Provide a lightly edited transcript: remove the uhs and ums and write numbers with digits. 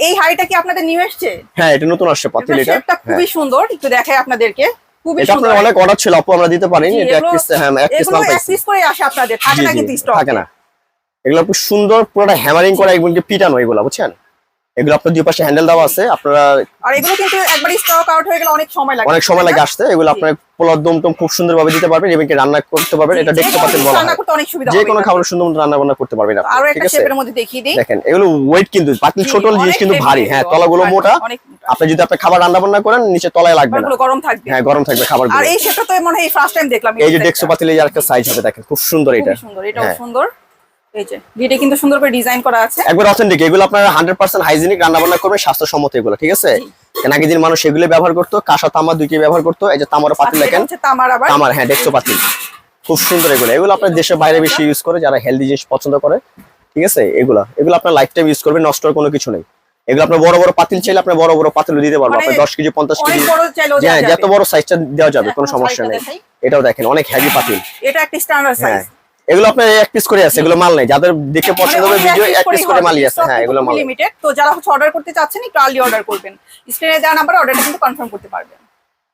এই হাঁড়িটা কি আপনাদের নিউ এসেছে? হ্যাঁ, এটা নতুন আসছে পাতিল। এটা খুবই সুন্দর, একটু দেখাই আপনাদেরকে। খুবই এটা সুন্দর। আপনার অনেক অর্ডার ছিল আপু, আমরা দিতে পারিনি। এটা এক পিস, হ্যাঁ এক পিস মাল এক পিস করে আসে আপনাদের, থাকে না কিন্তু স্টক থাকে না। এগুলো খুব সুন্দর, পুরোটা হ্যামারিং করা, এগুলো পিটানো, এগুলো বুঝছেন। এগুলো আপনার দুই পাশে হ্যান্ডেল দেওয়া আছে আপনারা। আর এগুলো কিন্তু একবার স্টক আউট হয়ে গেলে অনেক সময় লাগে, আসতে। এগুলো আপনার পোলার দম টম খুব সুন্দরভাবে দিতে পারবেন এবং কি রান্না করতে পারবেন। এটা দেখতে পাচ্ছেন বলা হয়, যে কোনো খাবার সুন্দর মতো রান্না বান্না করতে পারবেন আপনি। আর একটা শেপের মধ্যে দেখিয়ে দিই, দেখেন এগুলো ওয়েট কিন্তু পাতিল ছোট জিনিস কিন্তু ভারী। হ্যাঁ, তলাগুলো মোটা। আপনি যদি আপনি খাবার রান্না বান্না করেন নিচে তলায় লাগবে না, গরম থাকবে। হ্যাঁ, গরম থাকবে খাবারগুলো। আর এই শেপটা তো মনে হয় ফার্স্ট টাইম দেখলাম। এই যে ডেক্সো পাতিলের আরেকটা সাইজ হবে, দেখেন খুব সুন্দর। এটা সুন্দর, এটাও সুন্দর। এই যে ভিডিও কিন্তু সুন্দর করে ডিজাইন করা আছে, একবার অথেন্টিক। এগুলো আপনারা 100% হাইজিনিক রান্না বান্না করবেন, স্বাস্থ্যসম্মত এগুলো, ঠিক আছে। কেন আগের দিন মানুষ এগুলো ব্যবহার করতো, কাঁসা তামা দুইটি ব্যবহার করতো। এই যে তামার পাতিল দেখেন, তামার, হ্যাঁ ডেক্সো পাতিল খুব সুন্দর। এগুলো আপনার দেশের বাইরে বেশি ইউজ করে, যারা হেলদি জিনিস পছন্দ করে, ঠিক আছে। এগুলো আপনার লাইফ টাইম ইউজ করবেন, নষ্ট কোনো কিছু নেই। এগুলো আপনার বড় বড় পাতিল চাইলে আপনি বড় বড় পাতিল দিতে পারবো, আপনি 10 কেজি 50 কেজি, হ্যাঁ যত বড় সাইজটা দেওয়া যাবে, কোনো সমস্যা নেই। এটাও দেখেন অনেক হেভি পাতিল, এটা একটা স্ট্যান্ডার্ড সাইজ। এগুলো আপনার এক পিস করে আছে, এগুলো মাল নাই। যাদের দেখে পছন্দ হবে ভিডিও এক পিস করে মালই আছে। হ্যাঁ, এগুলো মাল লিমিটেড। তো যারা অর্ডার করতে চাচ্ছেন একটু আর্লি অর্ডার করবেন, স্ক্রিনে দেওয়া নাম্বারে অর্ডারটা কিন্তু কনফার্ম করতে পারবেন।